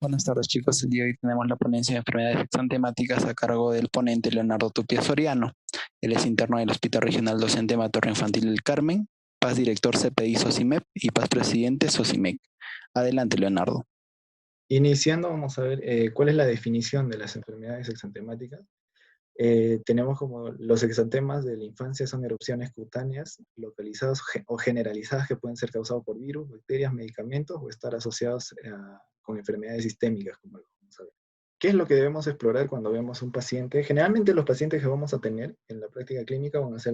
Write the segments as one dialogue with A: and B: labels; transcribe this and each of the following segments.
A: Buenas tardes, chicos. El día de hoy tenemos la ponencia de enfermedades exantemáticas a cargo del ponente Leonardo Tupia Soriano. Él es interno del Hospital Regional Docente Materno Infantil del Carmen, Paz director CPI SOCIMEP y Paz presidente SOCIMEC. Adelante, Leonardo.
B: Iniciando, vamos a ver cuál es la definición de las enfermedades exantemáticas. Tenemos como los exantemas de la infancia son erupciones cutáneas localizadas o generalizadas que pueden ser causadas por virus, bacterias, medicamentos o estar asociados con enfermedades sistémicas, como lo vamos a ver. ¿Qué es lo que debemos explorar cuando vemos un paciente? Generalmente los pacientes que vamos a tener en la práctica clínica van a ser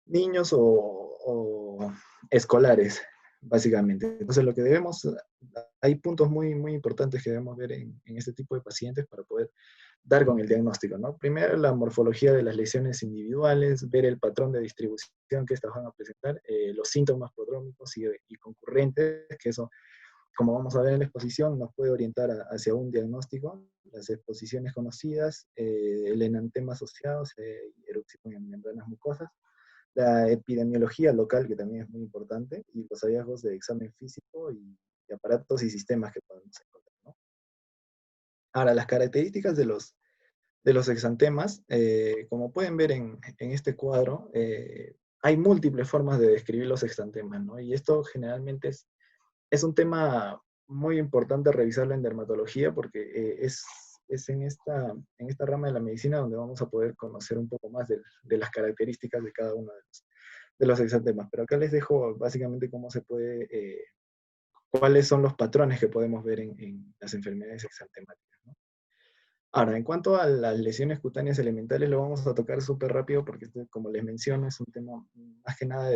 B: niños o escolares, básicamente. Entonces lo que debemos, hay puntos muy importantes que debemos ver en este tipo de pacientes para poder dar con el diagnóstico, ¿no? Primero, la morfología de las lesiones individuales, ver el patrón de distribución que estas van a presentar, los síntomas prodrómicos y concurrentes, que eso, como vamos a ver en la exposición, nos puede orientar hacia un diagnóstico, las exposiciones conocidas, el enantema asociado, erupción en membranas mucosas, la epidemiología local, que también es muy importante, y los hallazgos de examen físico y aparatos y sistemas que podemos encontrar, ¿no? Ahora, las características de los exantemas, como pueden ver en este cuadro, hay múltiples formas de describir los exantemas, ¿no? Y esto generalmente es un tema muy importante revisarlo en dermatología porque es en esta rama de la medicina donde vamos a poder conocer un poco más de las características de cada uno de los exantemas. Pero acá les dejo básicamente cuáles son los patrones que podemos ver en las enfermedades exantemáticas, ¿no? Ahora, en cuanto a las lesiones cutáneas elementales, lo vamos a tocar súper rápido porque, como les menciono, es un tema más que nada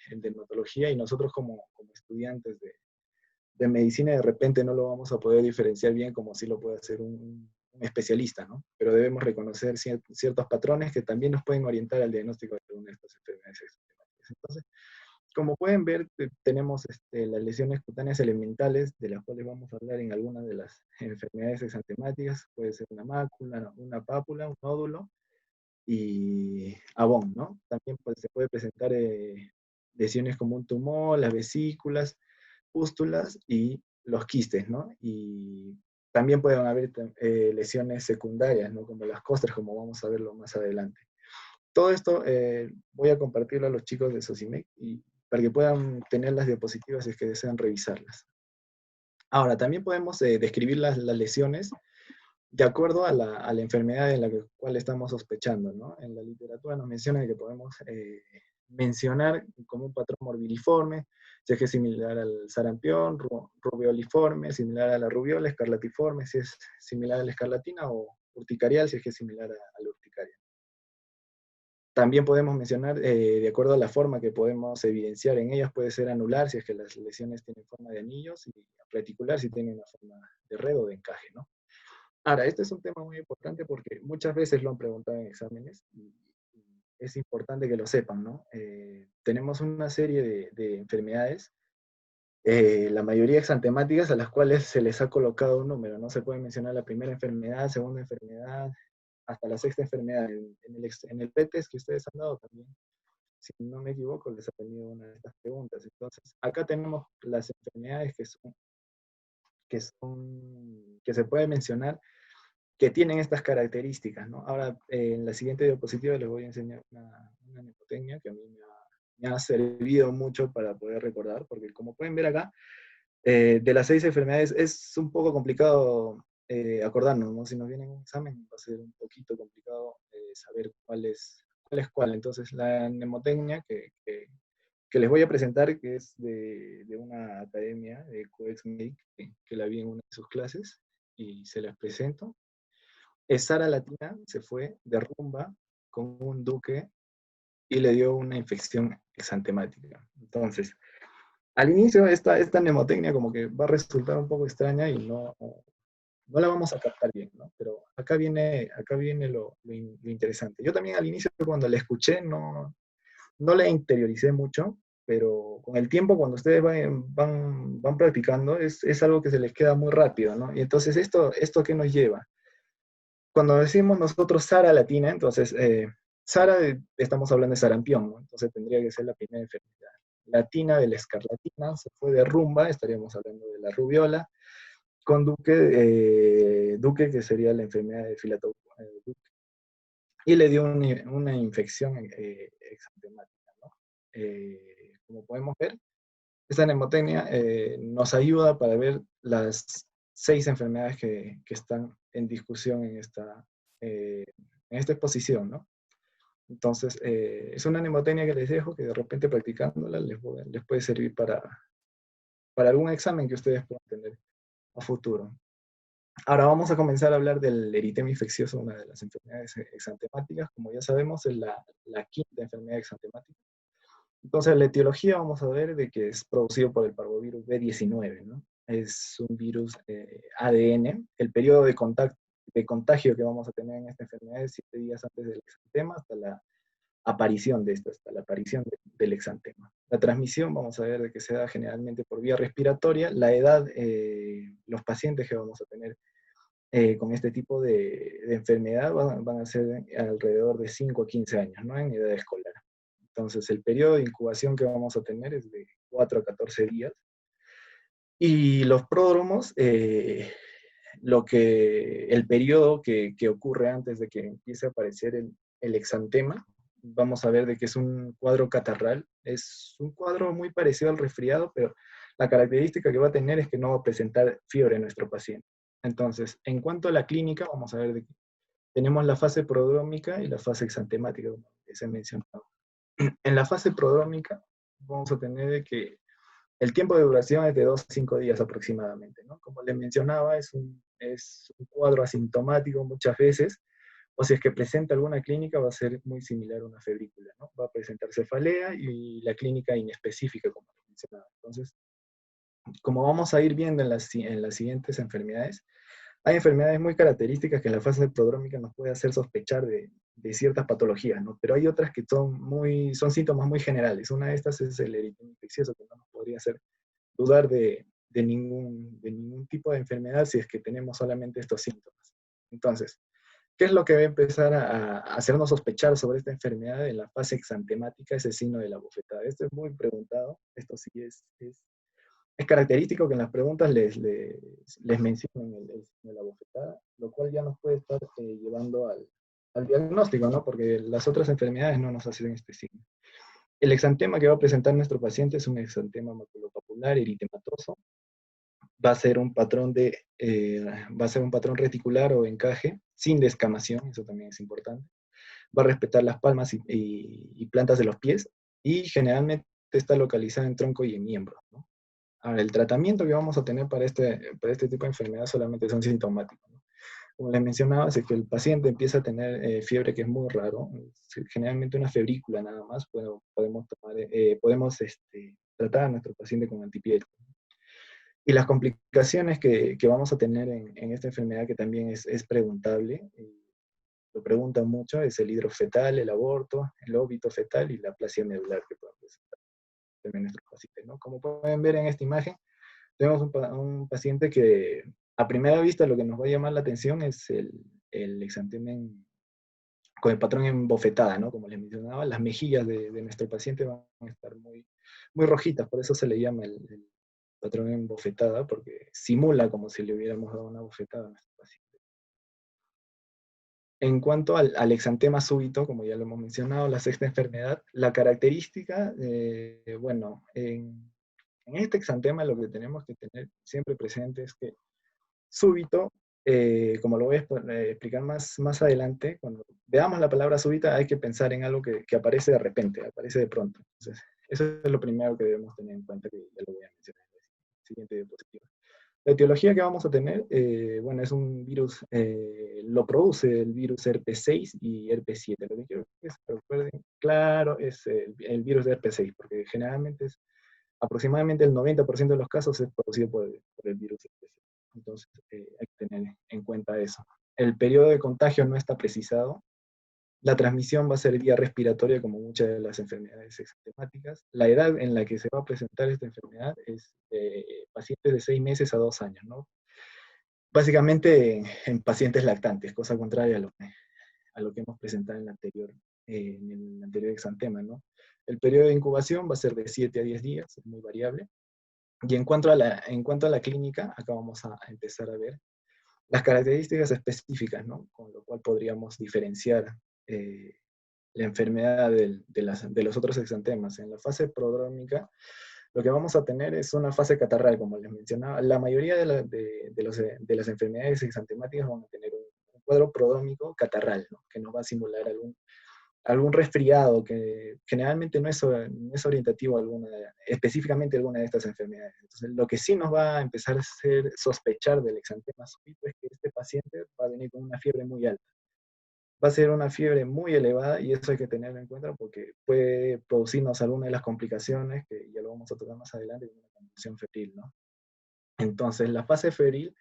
B: en dermatología y nosotros como estudiantes de medicina de repente no lo vamos a poder diferenciar bien como sí lo puede hacer un especialista, ¿no? Pero debemos reconocer ciertos patrones que también nos pueden orientar al diagnóstico de alguna de estas enfermedades exantemáticas. Entonces, como pueden ver, tenemos las lesiones cutáneas elementales, de las cuales vamos a hablar en algunas de las enfermedades exantemáticas. Puede ser una mácula, una pápula, un nódulo y abón, ¿no? También pues, se puede presentar lesiones como un tumor, las vesículas, pústulas y los quistes, ¿no? Y también pueden haber lesiones secundarias, ¿no? Como las costras, como vamos a verlo más adelante. Todo esto voy a compartirlo a los chicos de SOCIMEC y para que puedan tener las diapositivas si es que desean revisarlas. Ahora, también podemos describir las lesiones de acuerdo a la enfermedad en la cual estamos sospechando, ¿no? En la literatura nos menciona que podemos mencionar como un patrón morbilliforme, si es que es similar al sarampión, rubeoliforme, similar a la rubiola, escarlatiforme, si es similar a la escarlatina, o urticarial, si es que es similar a la urticaria. También podemos mencionar, de acuerdo a la forma que podemos evidenciar en ellas, puede ser anular si es que las lesiones tienen forma de anillos, y reticular si tienen una forma de red o de encaje, ¿no? Ahora, este es un tema muy importante porque muchas veces lo han preguntado en exámenes y es importante que lo sepan, ¿no? Tenemos una serie de enfermedades, la mayoría exantemáticas, a las cuales se les ha colocado un número, ¿no? Se puede mencionar la primera enfermedad, segunda enfermedad, hasta la sexta enfermedad. En el PETES que ustedes han dado también, si no me equivoco, les ha tenido una de estas preguntas. Entonces, acá tenemos las enfermedades que se puede mencionar que tienen estas características, ¿no? Ahora, en la siguiente diapositiva les voy a enseñar una mnemotecnia que a mí me ha servido mucho para poder recordar, porque como pueden ver acá, de las 6 enfermedades es un poco complicado acordarnos, ¿no? Si nos viene un examen va a ser un poquito complicado saber cuál es cuál. Entonces, la mnemotecnia que les voy a presentar, que es de una academia de Codex Medic, que la vi en una de sus clases, y se las presento. Sara Latina se fue de rumba con un duque y le dio una infección exantemática. Entonces, al inicio esta mnemotecnia como que va a resultar un poco extraña y no la vamos a captar bien, ¿no? Pero acá viene lo interesante. Yo también al inicio cuando la escuché no la interioricé mucho, pero con el tiempo cuando ustedes van practicando es algo que se les queda muy rápido, ¿no? Y entonces ¿esto a qué nos lleva? Cuando decimos nosotros Sara latina, entonces Sara estamos hablando de sarampión, ¿no? Entonces tendría que ser la primera enfermedad. Latina de la escarlatina, se fue de rumba, estaríamos hablando de la rubiola. con Duque, que sería la enfermedad de Filato Duque, y le dio una infección exantemática, ¿no? Como podemos ver, esta mnemotecnia nos ayuda para ver las 6 enfermedades que están en discusión en esta exposición, ¿no? Entonces, es una mnemotecnia que les dejo, que de repente practicándola les puede servir para algún examen que ustedes puedan tener a futuro. Ahora vamos a comenzar a hablar del eritema infeccioso, una de las enfermedades exantemáticas. Como ya sabemos, es la quinta enfermedad exantemática. Entonces, la etiología vamos a ver de que es producido por el parvovirus B19, ¿no? Es un virus ADN. El periodo de contagio que vamos a tener en esta enfermedad es 7 días antes del exantema hasta la aparición de esto, hasta la aparición del exantema. La transmisión vamos a ver de que se da generalmente por vía respiratoria. La edad, los pacientes que vamos a tener con este tipo de enfermedad van a ser alrededor de 5 a 15 años, ¿no? En edad escolar. Entonces, el periodo de incubación que vamos a tener es de 4 a 14 días. Y los pródromos, el periodo que ocurre antes de que empiece a aparecer el exantema, vamos a ver de que es un cuadro catarral. Es un cuadro muy parecido al resfriado, pero la característica que va a tener es que no va a presentar fiebre en nuestro paciente. Entonces, en cuanto a la clínica, vamos a ver de que tenemos la fase prodrómica y la fase exantemática, como se ha mencionado. En la fase prodrómica vamos a tener de que el tiempo de duración es de 2 a 5 días aproximadamente, ¿no? Como les mencionaba, es un cuadro asintomático muchas veces, o si es que presenta alguna clínica va a ser muy similar a una febrícula, ¿no? Va a presentar cefalea y la clínica inespecífica, como les mencionaba. Entonces, como vamos a ir viendo en las siguientes enfermedades, hay enfermedades muy características que en la fase prodrómica nos puede hacer sospechar de ciertas patologías, ¿no? Pero hay otras que son síntomas muy generales. Una de estas es el eritema infeccioso, que no nos podría hacer dudar de ningún tipo de enfermedad si es que tenemos solamente estos síntomas. Entonces, ¿qué es lo que va a empezar a hacernos sospechar sobre esta enfermedad en la fase exantemática? Es el signo de la bofetada. Esto es muy preguntado, esto sí es característico que en las preguntas les mencionen el signo de la bofetada, lo cual ya nos puede estar llevando al diagnóstico, ¿no? Porque las otras enfermedades no nos hacen este signo. El exantema que va a presentar nuestro paciente es un exantema maculopapular eritematoso. Va a ser un patrón va a ser un patrón reticular o encaje, sin descamación, eso también es importante. Va a respetar las palmas y plantas de los pies, y generalmente está localizado en tronco y en miembros, ¿no? Ahora, el tratamiento que vamos a tener para este tipo de enfermedad solamente son sintomáticos, ¿no? Como les mencionaba, si es que el paciente empieza a tener fiebre, que es muy raro, generalmente una febrícula nada más, podemos tratar a nuestro paciente con antipiréticos. Y las complicaciones que vamos a tener en esta enfermedad, que también es preguntable, lo preguntan mucho, es el hidrofetal, el aborto, el óbito fetal y la aplasia medular que pueden presentar también nuestros pacientes, ¿no? Como pueden ver en esta imagen, tenemos un paciente que a primera vista lo que nos va a llamar la atención es el exantema con el patrón en bofetada, ¿no? Como les mencionaba, las mejillas de nuestro paciente van a estar muy, muy rojitas, por eso se le llama el patrón en bofetada, porque simula como si le hubiéramos dado una bofetada a nuestro paciente. En cuanto al exantema súbito, como ya lo hemos mencionado, la sexta enfermedad, la característica, bueno, en este exantema lo que tenemos que tener siempre presente es que súbito, como lo voy a explicar más adelante, cuando veamos la palabra súbita hay que pensar en algo que aparece de repente, aparece de pronto. Entonces, eso es lo primero que debemos tener en cuenta, que ya lo voy a mencionar en la siguiente diapositiva. La etiología que vamos a tener, bueno, es un virus, lo produce el virus herpes 6 y herpes 7. Lo que quiero que se recuerden, claro, es el virus de herpes 6, porque generalmente aproximadamente el 90% de los casos es producido por el virus herpes 6. Entonces, hay que tener en cuenta eso. El periodo de contagio no está precisado. La transmisión va a ser vía respiratoria, como muchas de las enfermedades exantemáticas. La edad en la que se va a presentar esta enfermedad es pacientes de 6 meses a 2 años, ¿no? Básicamente en pacientes lactantes, cosa contraria a lo que hemos presentado en el anterior exantema, ¿no? El periodo de incubación va a ser de 7 a 10 días, es muy variable. Y en cuanto a la clínica, acá vamos a empezar a ver las características específicas, ¿no? Con lo cual podríamos diferenciar eh, la enfermedad de los otros exantemas. En la fase prodrómica, lo que vamos a tener es una fase catarral, como les mencionaba. La mayoría de las enfermedades exantemáticas van a tener un cuadro prodrómico catarral, ¿no? Que nos va a simular algún resfriado que generalmente no es orientativo a específicamente a alguna de estas enfermedades. Entonces, lo que sí nos va a empezar a hacer sospechar del exantema súbito es que este paciente va a venir con una fiebre muy alta. Va a ser una fiebre muy elevada y eso hay que tenerlo en cuenta porque puede producirnos alguna de las complicaciones que ya lo vamos a tocar más adelante, como una convulsión febril, ¿no? Entonces, la fase febril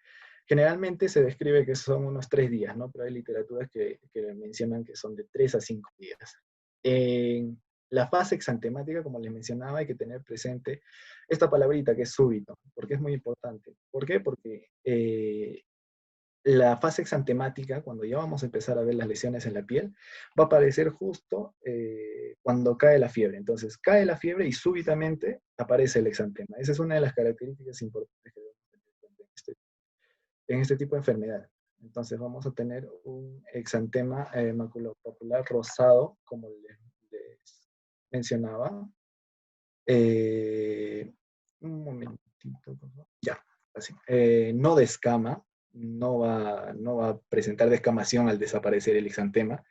B: generalmente se describe que son unos 3 días, ¿no? Pero hay literaturas que mencionan que son de 3 a 5 días. En la fase exantemática, como les mencionaba, hay que tener presente esta palabrita que es súbito, porque es muy importante. ¿Por qué? Porque la fase exantemática, cuando ya vamos a empezar a ver las lesiones en la piel, va a aparecer justo cuando cae la fiebre. Entonces, cae la fiebre y súbitamente aparece el exantema. Esa es una de las características importantes que debemos tener en cuenta en este tipo de enfermedad. Entonces, vamos a tener un exantema maculopapular rosado, como les mencionaba. Eh, un momentito, por favor. Ya, así. No descama, no va a presentar descamación al desaparecer el exantema.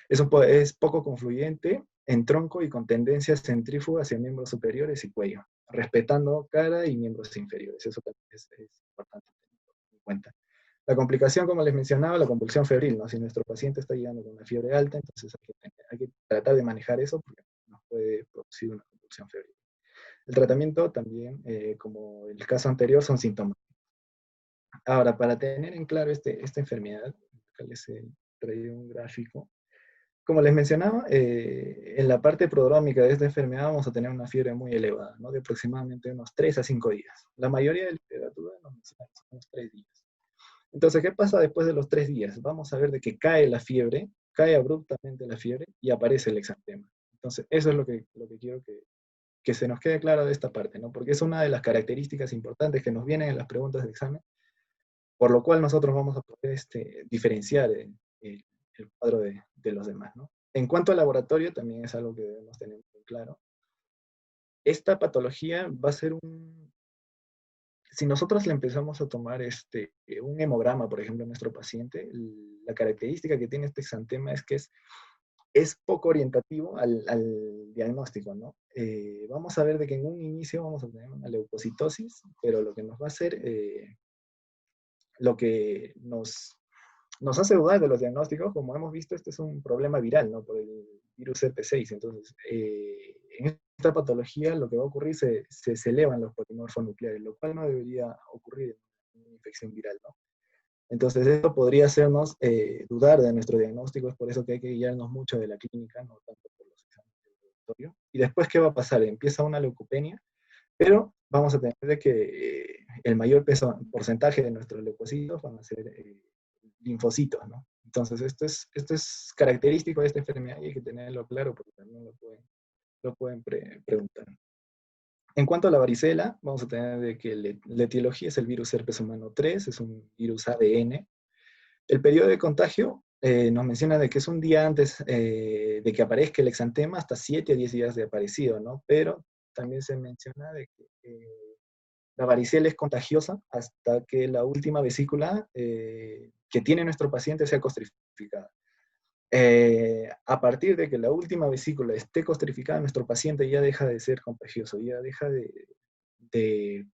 B: Es poco confluyente en tronco y con tendencia centrífuga hacia miembros superiores y cuello, respetando cara y miembros inferiores. Eso también es importante tenerlo en cuenta. La complicación, como les mencionaba, la convulsión febril, ¿no? Si nuestro paciente está llegando con una fiebre alta, entonces hay que tratar de manejar eso porque nos puede producir una convulsión febril. El tratamiento también, como el caso anterior, son síntomas. Ahora, para tener en claro esta enfermedad, acá les he traído un gráfico. Como les mencionaba, en la parte prodrómica de esta enfermedad vamos a tener una fiebre muy elevada, ¿no? De aproximadamente unos 3 a 5 días. La mayoría de la literatura nos menciona que son unos 3 días. Entonces, ¿qué pasa después de los 3 días? Vamos a ver de que cae la fiebre, cae abruptamente la fiebre y aparece el exantema. Entonces, eso es lo que quiero que se nos quede claro de esta parte, ¿no? Porque es una de las características importantes que nos vienen en las preguntas de examen, por lo cual nosotros vamos a poder diferenciar el cuadro de los demás, ¿no? En cuanto al laboratorio, también es algo que debemos tener muy claro. Esta patología va a ser si nosotros le empezamos a tomar un hemograma, por ejemplo, a nuestro paciente, la característica que tiene este exantema es que es poco orientativo al diagnóstico, ¿no? Vamos a ver de que en un inicio vamos a tener una leucocitosis, pero lo que nos va a hacer, lo que nos hace dudar de los diagnósticos, como hemos visto, este es un problema viral, ¿no? Por el virus herpes 6. Entonces, en esta patología lo que va a ocurrir se elevan los polimorfos nucleares, lo cual no debería ocurrir en una infección viral, ¿no? Entonces, esto podría hacernos dudar de nuestro diagnóstico, es por eso que hay que guiarnos mucho de la clínica, no tanto por los exámenes del laboratorio. Y después, ¿qué va a pasar? Empieza una leucopenia, pero vamos a tener que el mayor porcentaje de nuestros leucocitos van a ser linfocitos, ¿no? Entonces, esto es característico de esta enfermedad y hay que tenerlo claro porque también lo pueden preguntar. En cuanto a la varicela, vamos a tener de que la etiología es el virus herpes humano 3, es un virus ADN. El periodo de contagio nos menciona de que es un día antes de que aparezca el exantema hasta 7 a 10 días de aparecido, ¿no? Pero también se menciona de que la varicela es contagiosa hasta que la última vesícula que tiene nuestro paciente sea costrificada. A partir de que la última vesícula esté costrificada, nuestro paciente ya deja de ser contagioso, ya deja de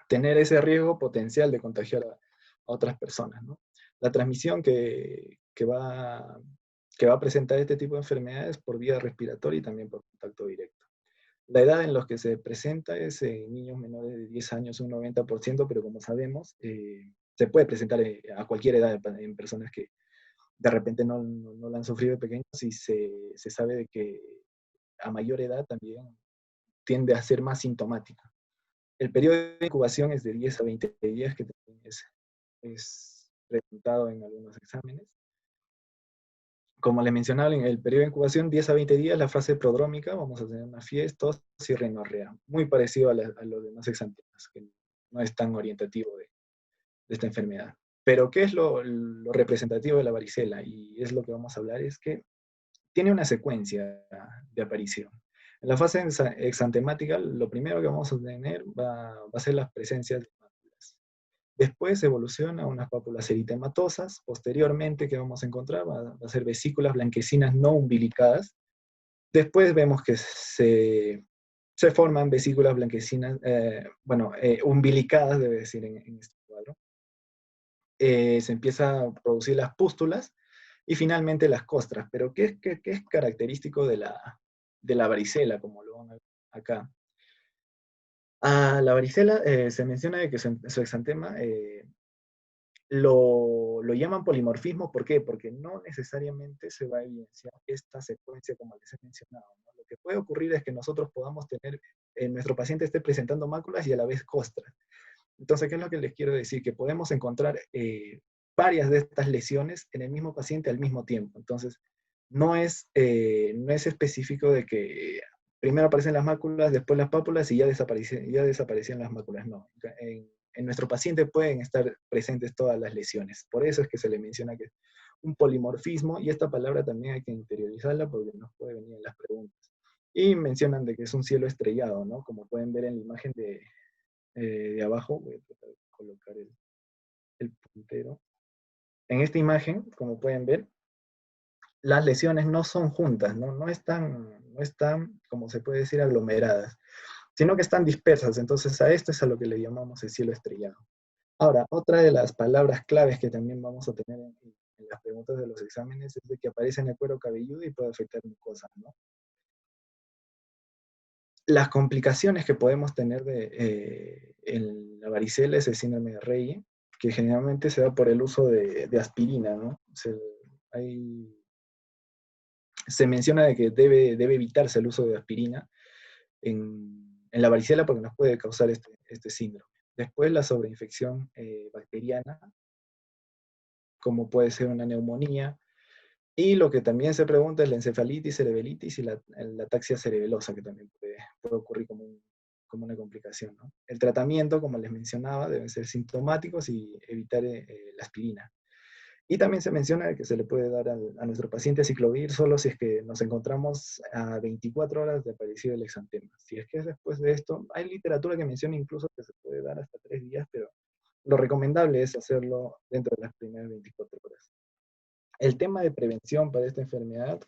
B: tener ese riesgo potencial de contagiar a otras personas, ¿no? La transmisión que va a presentar este tipo de enfermedades por vía respiratoria y también por contacto directo. La edad en la que se presenta es en niños menores de 10 años, un 90%, pero como sabemos, se puede presentar a cualquier edad en personas que de repente no la han sufrido de pequeños y se sabe de que a mayor edad también tiende a ser más sintomática. El periodo de incubación es de 10 a 20 días, que también es preguntado en algunos exámenes. como les mencionaba, en el periodo de incubación, 10 a 20 días, la fase prodrómica, vamos a tener una fiebre, tos y rinorrea. Muy parecido a los demás exantemas, que no es tan orientativo de esta enfermedad. Pero, ¿qué es lo representativo de la varicela? Y es lo que vamos a hablar, es que tiene una secuencia de aparición. En la fase exantemática, lo primero que vamos a tener va a ser las presencias de máculas. Después evoluciona a unas pápulas eritematosas. Posteriormente, ¿qué vamos a encontrar? Va a ser vesículas blanquecinas no umbilicadas. Después vemos que se forman vesículas blanquecinas, umbilicadas, debe decir en este cuadro. Se empieza a producir las pústulas y finalmente las costras. Pero ¿qué es característico de la varicela, como lo van a ver acá? A la varicela se menciona de que su exantema lo llaman polimorfismo. ¿Por qué? Porque no necesariamente se va a evidenciar esta secuencia como les he mencionado, ¿no? Lo que puede ocurrir es que nosotros podamos tener, nuestro paciente esté presentando máculas y a la vez costras. Entonces, ¿qué es lo que les quiero decir? Que podemos encontrar varias de estas lesiones en el mismo paciente al mismo tiempo. Entonces, no es específico de que primero aparecen las máculas, después las pápulas y ya desaparecían las máculas. No. En nuestro paciente pueden estar presentes todas las lesiones. Por eso es que se le menciona que es un polimorfismo, y esta palabra también hay que interiorizarla porque nos puede venir en las preguntas. Y mencionan de que es un cielo estrellado, ¿no? Como pueden ver en la imagen de abajo, voy a tratar de colocar el puntero. En esta imagen, como pueden ver, las lesiones no son juntas, no están, como se puede decir, aglomeradas, sino que están dispersas. Entonces a esto es a lo que le llamamos el cielo estrellado. Ahora, otra de las palabras claves que también vamos a tener en las preguntas de los exámenes es de que aparece en el cuero cabelludo y puede afectar mucosas, ¿no? Las complicaciones que podemos tener en la varicela es el síndrome de Reye, que generalmente se da por el uso de aspirina, ¿no? Se menciona de que debe evitarse el uso de aspirina en la varicela porque nos puede causar este síndrome. Después la sobreinfección bacteriana, como puede ser una neumonía, y lo que también se pregunta es la encefalitis, cerebelitis y la ataxia cerebelosa, que también puede ocurrir como una complicación, ¿no? El tratamiento, como les mencionaba, deben ser sintomáticos y evitar la aspirina. Y también se menciona que se le puede dar a nuestro paciente ciclovir solo si es que nos encontramos a 24 horas de aparecido el exantema. Si es que es después de esto, hay literatura que menciona incluso que se puede dar hasta 3 días, pero lo recomendable es hacerlo dentro de las primeras 24 horas. El tema de prevención para esta enfermedad,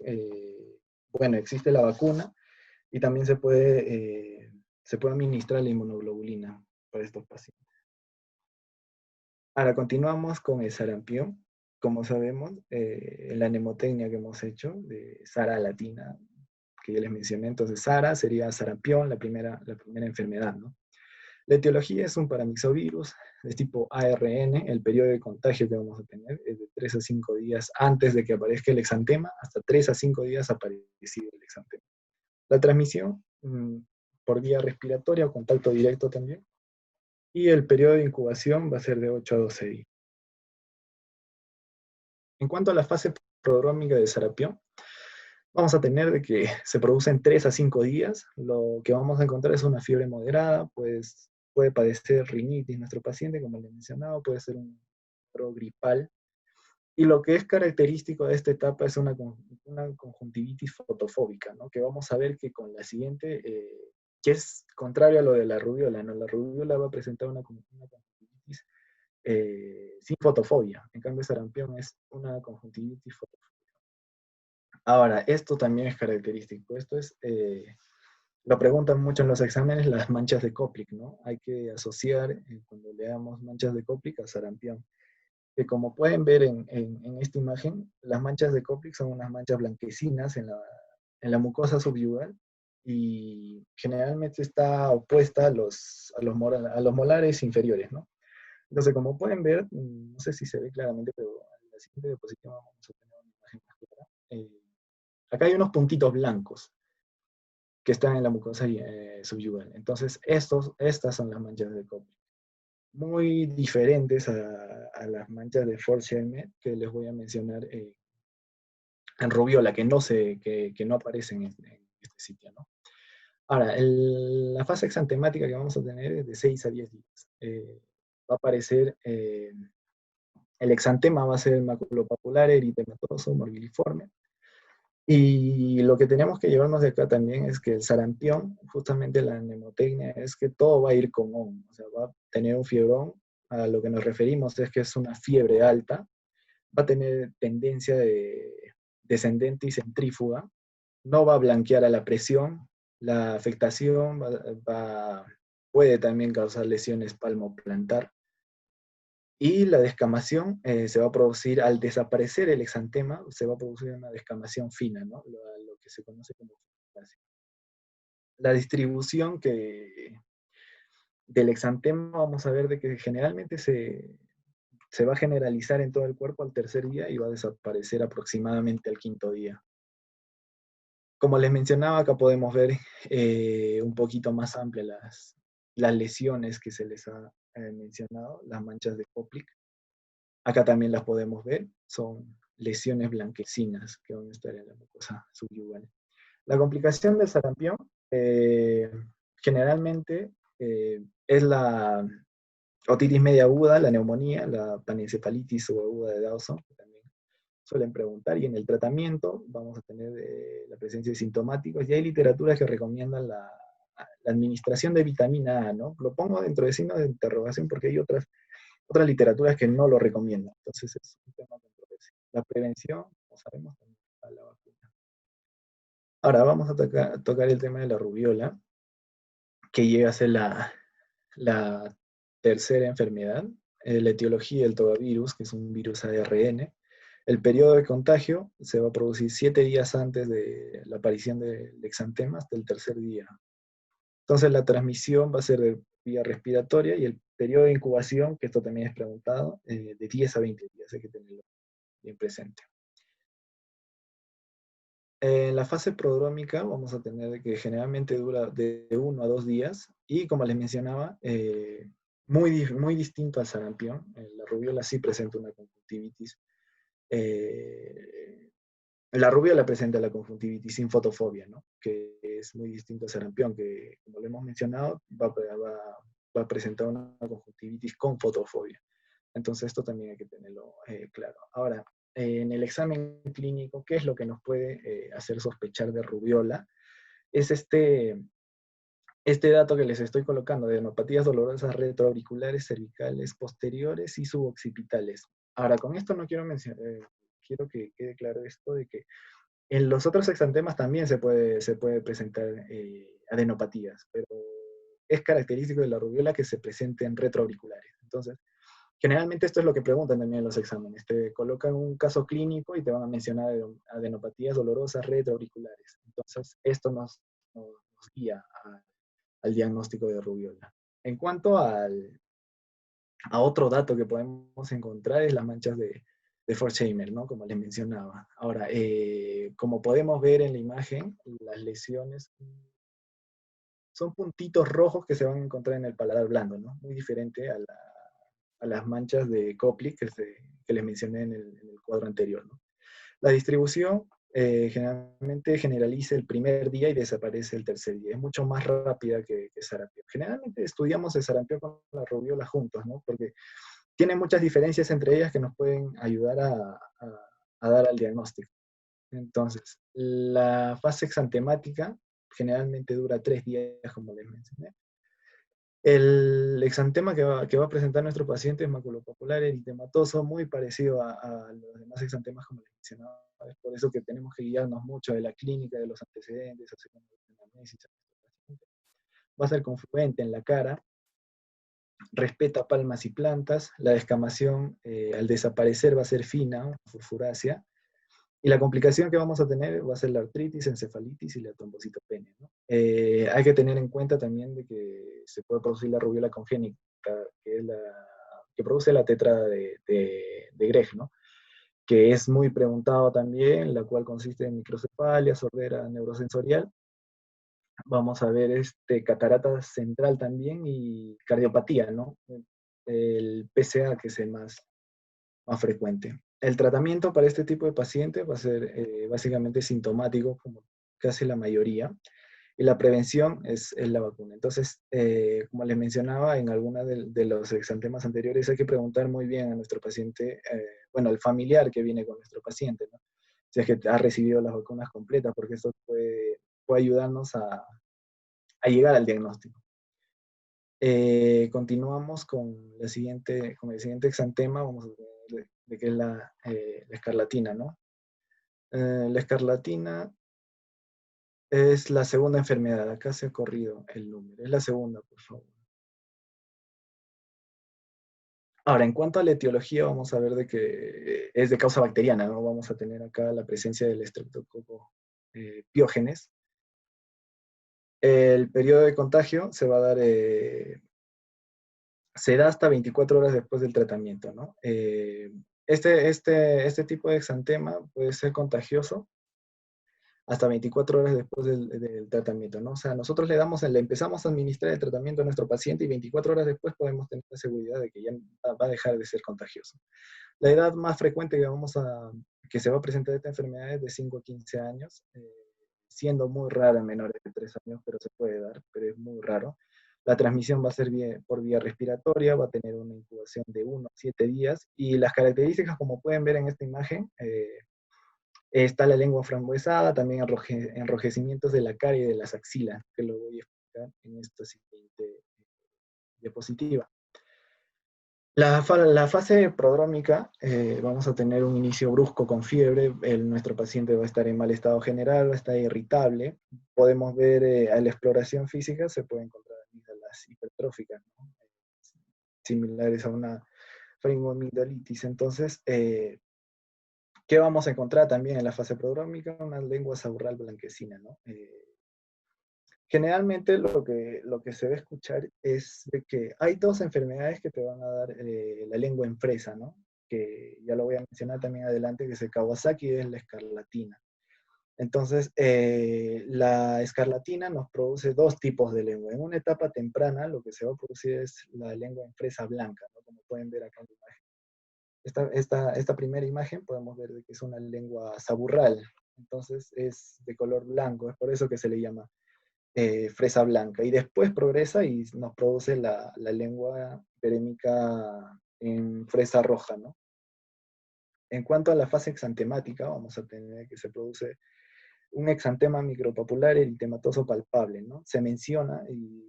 B: bueno, existe la vacuna y también se puede administrar la inmunoglobulina para estos pacientes. Ahora continuamos con el sarampión. Como sabemos, la mnemotecnia que hemos hecho de Sara latina, que ya les mencioné, entonces Sara sería sarampión, la primera enfermedad, ¿no? La etiología es un paramyxovirus de tipo ARN. El periodo de contagio que vamos a tener es de 3 a 5 días antes de que aparezca el exantema, hasta 3 a 5 días aparecido el exantema. La transmisión por vía respiratoria o contacto directo también. Y el periodo de incubación va a ser de 8 a 12 días. En cuanto a la fase prodrómica de sarampión, vamos a tener de que se produce en 3 a 5 días. Lo que vamos a encontrar es una fiebre moderada, pues puede padecer rinitis nuestro paciente, como le he mencionado, puede ser un cuadro gripal. Y lo que es característico de esta etapa es una conjuntivitis fotofóbica, ¿no? Que vamos a ver que con la siguiente, que es contrario a lo de la rubiola, ¿no? La rubiola va a presentar una conjuntivitis sin fotofobia. En cambio, sarampión es una conjuntivitis fotofóbica. Ahora, esto también es característico. Esto es, lo preguntan mucho en los exámenes, las manchas de Koplik, ¿no? Hay que asociar, cuando leamos manchas de Koplik, a sarampión. Que como pueden ver en esta imagen, las manchas de Koplik son unas manchas blanquecinas en la mucosa subyugal, y generalmente está opuesta a los molares inferiores, ¿no? Entonces, como pueden ver, no sé si se ve claramente, pero en la siguiente diapositiva vamos a tener una imagen más clara. Acá hay unos puntitos blancos que están en la mucosa subyugal. Entonces, estas son las manchas de Koplik. Muy diferentes a las manchas de Forsheimer que les voy a mencionar en rubiola, que no aparecen en este sitio, ¿no? Ahora, la fase exantemática que vamos a tener es de 6 a 10 días. Va a aparecer, el exantema va a ser maculopapular, eritematoso, morbilliforme. Y lo que tenemos que llevarnos de acá también es que el sarampión, justamente la mnemotecnia, es que todo va a ir con on, o sea, va a tener un fiebrón. A lo que nos referimos es que es una fiebre alta, va a tener tendencia descendente y centrífuga, no va a blanquear a la presión, la afectación puede también causar lesiones palmoplantar, y la descamación se va a producir al desaparecer el exantema, se va a producir una descamación fina, ¿no? Lo que se conoce como fibrosis. La distribución del exantema, vamos a ver de que generalmente se va a generalizar en todo el cuerpo al tercer día y va a desaparecer aproximadamente al quinto día. Como les mencionaba, acá podemos ver un poquito más amplia las lesiones que se les ha mencionado, las manchas de Koplik. Acá también las podemos ver, son lesiones blanquecinas que van a estar en la mucosa subyugal. La complicación del sarampión generalmente es la otitis media aguda, la neumonía, la panencefalitis subaguda de Dawson, que también suelen preguntar, y en el tratamiento vamos a tener la presencia de sintomáticos, y hay literaturas que recomiendan la administración de vitamina A, ¿no? Lo pongo dentro de signos de interrogación porque hay otras literaturas que no lo recomiendan, entonces es un tema controversial. La prevención, como sabemos, también está la vacuna. Ahora vamos a tocar el tema de la rubiola, que llega a ser la tercera enfermedad, la etiología del togavirus, que es un virus ARN. El periodo de contagio se va a producir 7 días antes de la aparición del exantema, hasta el tercer día. Entonces la transmisión va a ser de vía respiratoria, y el periodo de incubación, que esto también es preguntado, de 10 a 20 días, hay que tenerlo bien presente. En la fase prodrómica vamos a tener que generalmente dura de 1 a 2 días, y como les mencionaba, muy distinto al sarampión, la rubiola sí presenta una conjuntivitis. La rubiola presenta la conjuntivitis sin fotofobia, ¿no? Que es muy distinto al sarampión, que como lo hemos mencionado, va a presentar una conjuntivitis con fotofobia. Entonces esto también hay que tenerlo claro. Ahora, en el examen clínico, ¿qué es lo que nos puede hacer sospechar de rubiola? Es este dato que les estoy colocando de adenopatías dolorosas retroauriculares, cervicales, posteriores y suboccipitales. Ahora, con esto no quiero mencionar, quiero que quede claro esto de que en los otros exantemas también se puede presentar adenopatías, pero es característico de la rubiola que se presenten retroauriculares. Entonces, generalmente esto es lo que preguntan también en los exámenes. Te colocan un caso clínico y te van a mencionar adenopatías dolorosas retroauriculares. Entonces, esto nos guía al diagnóstico de rubiola. En cuanto a otro dato que podemos encontrar es las manchas de Forchheimer, ¿no? Como les mencionaba. Ahora, como podemos ver en la imagen, las lesiones son puntitos rojos que se van a encontrar en el paladar blando, ¿no? Muy diferente a las manchas de Koplik que les mencioné en el cuadro anterior, ¿no? La distribución generalmente generaliza el primer día y desaparece el tercer día. Es mucho más rápida que sarampión. Generalmente estudiamos el sarampión con la rubiola juntos, ¿no? Porque tiene muchas diferencias entre ellas que nos pueden ayudar a dar al diagnóstico. Entonces, la fase exantemática generalmente dura 3 días, como les mencioné. El exantema que va a presentar nuestro paciente es maculopapular eritematoso, muy parecido a los demás exantemas, como les mencionaba. Es por eso que tenemos que guiarnos mucho de la clínica, de los antecedentes, hacer una anamnesis. Va a ser confluente en la cara, respeta palmas y plantas, la descamación al desaparecer va a ser fina, furfurácea, y la complicación que vamos a tener va a ser la artritis, encefalitis y la trombocitopenia, ¿no? Hay que tener en cuenta también de que se puede producir la rubiola congénita, que es que produce la tetrada de Greg, ¿no? Que es muy preguntado también, la cual consiste en microcefalia, sordera neurosensorial. Vamos a ver catarata central también y cardiopatía, ¿no? El PCA, que es el más frecuente. El tratamiento para este tipo de pacientes va a ser básicamente sintomático, como casi la mayoría, y la prevención es la vacuna. Entonces, como les mencionaba en algunos de los exantemas anteriores, hay que preguntar muy bien a nuestro paciente, bueno, al familiar que viene con nuestro paciente, ¿no? Si es que ha recibido las vacunas completas, porque esto puede ayudarnos a llegar al diagnóstico. Continuamos con el siguiente exantema, vamos a ver de qué es la escarlatina, ¿no? La escarlatina es la segunda enfermedad, acá se ha corrido el número, es la segunda, por favor. Ahora, en cuanto a la etiología, vamos a ver de que es de causa bacteriana, ¿no? Vamos a tener acá la presencia del Streptococcus piógenes. El periodo de contagio se da hasta 24 horas después del tratamiento, ¿no? Este tipo de exantema puede ser contagioso hasta 24 horas después del tratamiento, ¿no? O sea, nosotros le empezamos a administrar el tratamiento a nuestro paciente y 24 horas después podemos tener la seguridad de que ya va a dejar de ser contagioso. La edad más frecuente que se va a presentar esta enfermedad es de 5 a 15 años, siendo muy rara en menores de 3 años, pero se puede dar, pero es muy raro. La transmisión va a ser por vía respiratoria, va a tener una incubación de 1 a 7 días, y las características, como pueden ver en esta imagen, está la lengua frambuesada, también enrojecimientos de la cara y de las axilas, que lo voy a explicar en esta siguiente diapositiva. La fase prodrómica, vamos a tener un inicio brusco con fiebre, nuestro paciente va a estar en mal estado general, va a estar irritable. Podemos ver a la exploración física, se puede encontrar amígdalas hipertróficas, ¿no? Similares a una faringoamigdalitis. Entonces, ¿qué vamos a encontrar también en la fase prodrómica? Una lengua saburral blanquecina, ¿no? Generalmente lo que se va a escuchar es de que hay dos enfermedades que te van a dar la lengua en fresa, ¿no? Que ya lo voy a mencionar también adelante, que es el Kawasaki y es la escarlatina. Entonces, la escarlatina nos produce dos tipos de lengua. En una etapa temprana, lo que se va a producir es la lengua en fresa blanca, ¿no? Como pueden ver acá en la imagen. Esta primera imagen podemos ver que es una lengua saburral, entonces es de color blanco, es por eso que se le llama fresa blanca, y después progresa y nos produce la lengua perémica en fresa roja, ¿no? En cuanto a la fase exantemática, vamos a tener que se produce un exantema micropapular eritematoso palpable, ¿no? Se menciona y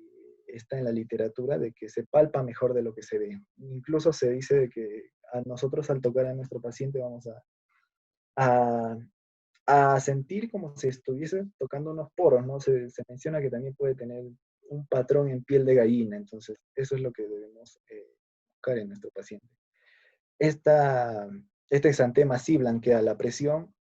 B: está en la literatura de que se palpa mejor de lo que se ve. Incluso se dice de que a nosotros al tocar a nuestro paciente vamos a, a sentir como si estuviese tocando unos poros, ¿no? Se menciona que también puede tener un patrón en piel de gallina, entonces eso es lo que debemos buscar en nuestro paciente. Esta, este exantema sí blanquea la presión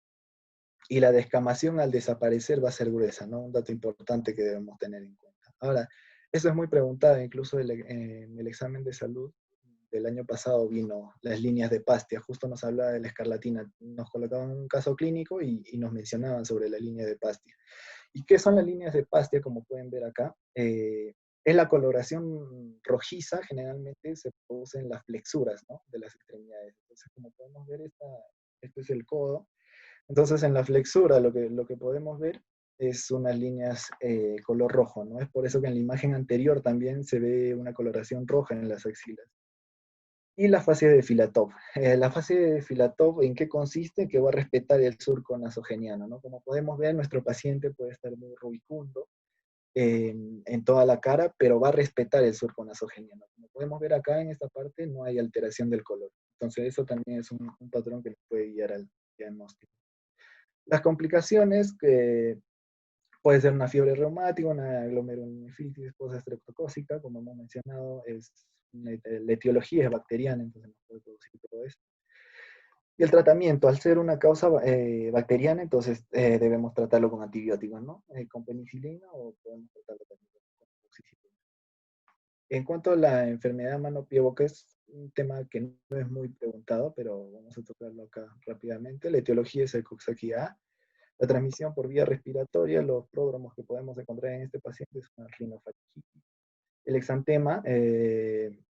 B: y la descamación al desaparecer va a ser gruesa, ¿no? Un dato importante que debemos tener en cuenta. Ahora, eso es muy preguntado, incluso en el examen de salud del año pasado vino las líneas de Pastia, justo nos hablaba de la escarlatina, nos colocaban un caso clínico y nos mencionaban sobre la línea de Pastia. ¿Y qué son las líneas de Pastia? Como pueden ver acá, es la coloración rojiza, generalmente se produce en las flexuras, ¿no? De las extremidades. Entonces, como podemos ver, este es el codo. Entonces, en la flexura lo que podemos ver es unas líneas color rojo, ¿no? Es por eso que en la imagen anterior también se ve una coloración roja en las axilas. Y la fase de Filatov. La fase de Filatov, ¿en qué consiste? Que va a respetar el surco nasogeniano, ¿no? Como podemos ver, nuestro paciente puede estar muy rubicundo en toda la cara, pero va a respetar el surco nasogeniano. Como podemos ver acá en esta parte, no hay alteración del color. Entonces, eso también es un patrón que nos puede guiar al diagnóstico. Las complicaciones, que puede ser una fiebre reumática, una glomerulonefritis post-estreptocócica, como hemos mencionado, la etiología es bacteriana, entonces no puede producir todo esto. Y el tratamiento, al ser una causa bacteriana, entonces debemos tratarlo con antibióticos, ¿no? Con penicilina o podemos tratarlo también con toxicity. En cuanto a la enfermedad mano-pie-boca, es un tema que no es muy preguntado, pero vamos a tocarlo acá rápidamente. La etiología es el Coxsackie-A. La transmisión por vía respiratoria, los pródromos que podemos encontrar en este paciente es una rinofaringitis. El exantema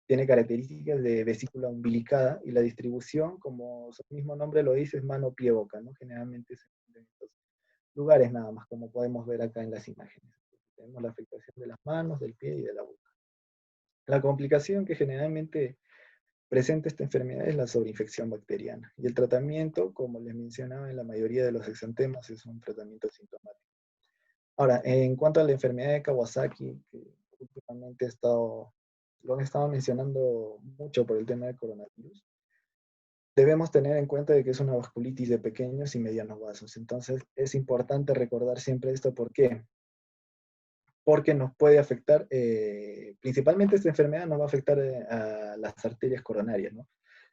B: tiene características de vesícula umbilicada y la distribución, como su mismo nombre lo dice, es mano, pie, boca, ¿no? Generalmente se encuentra en estos lugares nada más, como podemos ver acá en las imágenes. Tenemos la afectación de las manos, del pie y de la boca. La complicación que generalmente presenta esta enfermedad es la sobreinfección bacteriana. Y el tratamiento, como les mencionaba, en la mayoría de los exantemas es un tratamiento sintomático. Ahora, en cuanto a la enfermedad de Kawasaki, que últimamente lo han estado mencionando mucho por el tema del coronavirus, debemos tener en cuenta de que es una vasculitis de pequeños y medianos vasos. Entonces, es importante recordar siempre esto. ¿Por qué? Porque nos puede afectar, principalmente esta enfermedad nos va a afectar a las arterias coronarias, ¿no?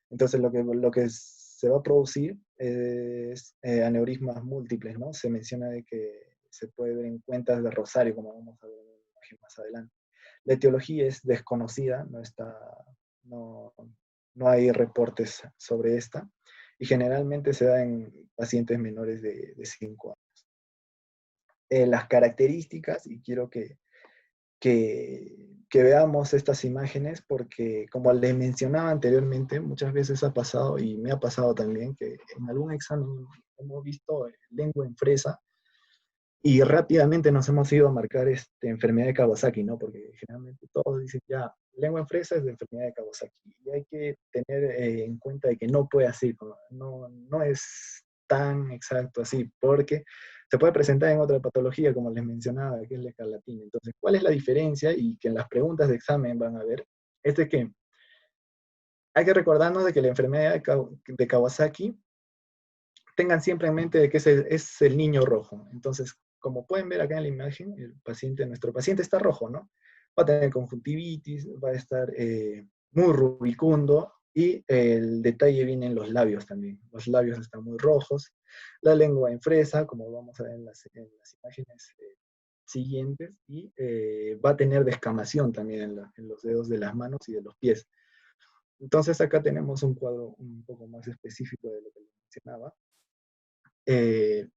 B: Entonces, lo que se va a producir es aneurismas múltiples, ¿no? Se menciona de que se puede ver en cuentas de Rosario, como vamos a ver en la imagen más adelante. La etiología es desconocida, no, no hay reportes sobre esta, y generalmente se da en pacientes menores de 5 años. Las características, y quiero que veamos estas imágenes, porque como les mencionaba anteriormente, muchas veces ha pasado, y me ha pasado también, que en algún examen hemos visto lengua en fresa, y rápidamente nos hemos ido a marcar enfermedad de Kawasaki, ¿no? Porque generalmente todos dicen ya, lengua en fresa es de enfermedad de Kawasaki. Y hay que tener en cuenta de que no puede así, no es tan exacto así, porque se puede presentar en otra patología, como les mencionaba, que es la escarlatina. Entonces, ¿cuál es la diferencia? Y que en las preguntas de examen van a ver, es de que hay que recordarnos de que la enfermedad de Kawasaki tengan siempre en mente de que es el niño rojo. Entonces, como pueden ver acá en la imagen, nuestro paciente está rojo, ¿no? Va a tener conjuntivitis, va a estar muy rubicundo, y el detalle viene en los labios también. Los labios están muy rojos, la lengua en fresa, como vamos a ver en las imágenes siguientes, y va a tener descamación también en los dedos de las manos y de los pies. Entonces acá tenemos un cuadro un poco más específico de lo que les mencionaba. eh,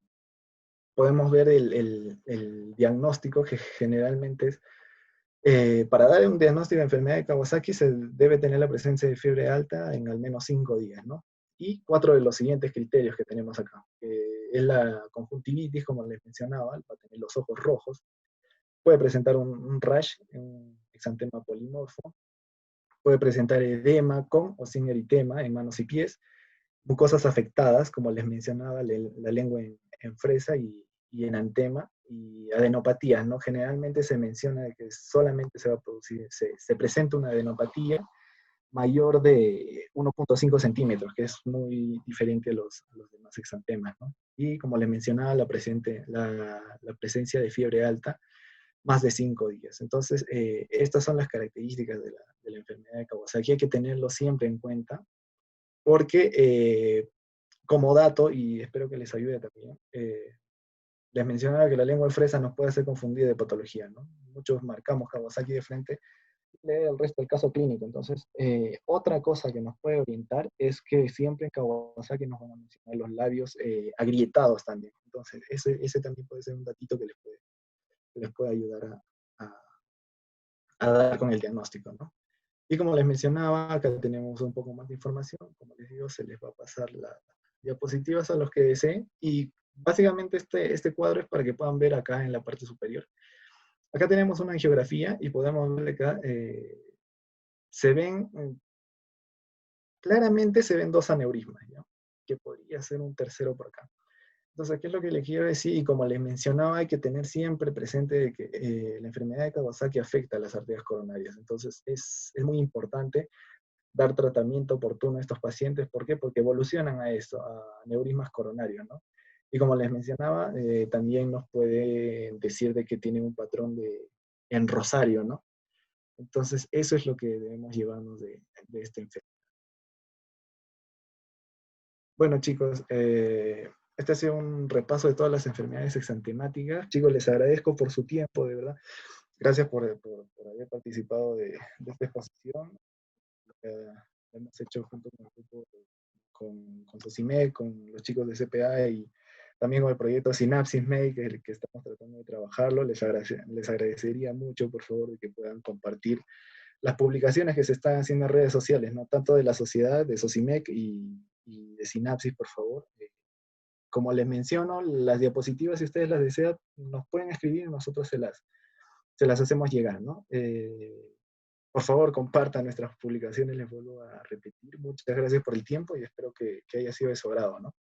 B: Podemos ver el diagnóstico, que generalmente es, para dar un diagnóstico de enfermedad de Kawasaki se debe tener la presencia de fiebre alta en al menos 5 días, ¿no? Y 4 de los siguientes criterios que tenemos acá. Es la conjuntivitis, como les mencionaba, va a tener los ojos rojos, puede presentar un rash, un exantema polimorfo, puede presentar edema con o sin eritema en manos y pies, mucosas afectadas, como les mencionaba, la lengua en fresa y en antema, y adenopatías, ¿no? Generalmente se menciona que solamente se va a producir, se presenta una adenopatía mayor de 1.5 centímetros, que es muy diferente a los demás exantemas, ¿no? Y como les mencionaba, la presencia de fiebre alta, más de 5 días. Entonces, estas son las características de la enfermedad de Kawasaki. Hay que tenerlo siempre en cuenta, porque como dato, y espero que les ayude también, les mencionaba que la lengua de fresa nos puede hacer confundir de patología, ¿no? Muchos marcamos Kawasaki de frente, lee el resto del caso clínico. Entonces, otra cosa que nos puede orientar es que siempre en Kawasaki nos van a mencionar los labios agrietados también. Entonces, ese también puede ser un datito que les puede ayudar a dar con el diagnóstico, ¿no? Y como les mencionaba, acá tenemos un poco más de información. Como les digo, se les va a pasar las diapositivas a los que deseen. Y básicamente este cuadro es para que puedan ver acá en la parte superior. Acá tenemos una angiografía y podemos ver acá, se ven, claramente se ven dos aneurismas, ¿ya? Que podría ser un tercero por acá. Entonces, ¿qué es lo que les quiero decir? Y como les mencionaba, hay que tener siempre presente que la enfermedad de Kawasaki afecta a las arterias coronarias. Entonces, es muy importante dar tratamiento oportuno a estos pacientes. ¿Por qué? Porque evolucionan a esto, a aneurismas coronarios, ¿no? Y como les mencionaba, también nos puede decir de que tienen un patrón en Rosario, ¿no? Entonces, eso es lo que debemos llevarnos de esta enfermedad. Bueno, chicos, este ha sido un repaso de todas las enfermedades exantemáticas. Chicos, les agradezco por su tiempo, de verdad. Gracias por haber participado de esta exposición. Hemos hecho junto con el grupo, con Socimed, con los chicos de CPA y también con el proyecto Synapsis Med, que estamos tratando de trabajarlo. Les agradecería mucho, por favor, de que puedan compartir las publicaciones que se están haciendo en redes sociales, ¿no? Tanto de la sociedad, de Socimec y de Sinapsis, por favor. Como les menciono, las diapositivas, si ustedes las desean, nos pueden escribir y nosotros se las hacemos llegar, ¿no? Por favor, compartan nuestras publicaciones, les vuelvo a repetir. Muchas gracias por el tiempo y espero que haya sido de su agrado, ¿no?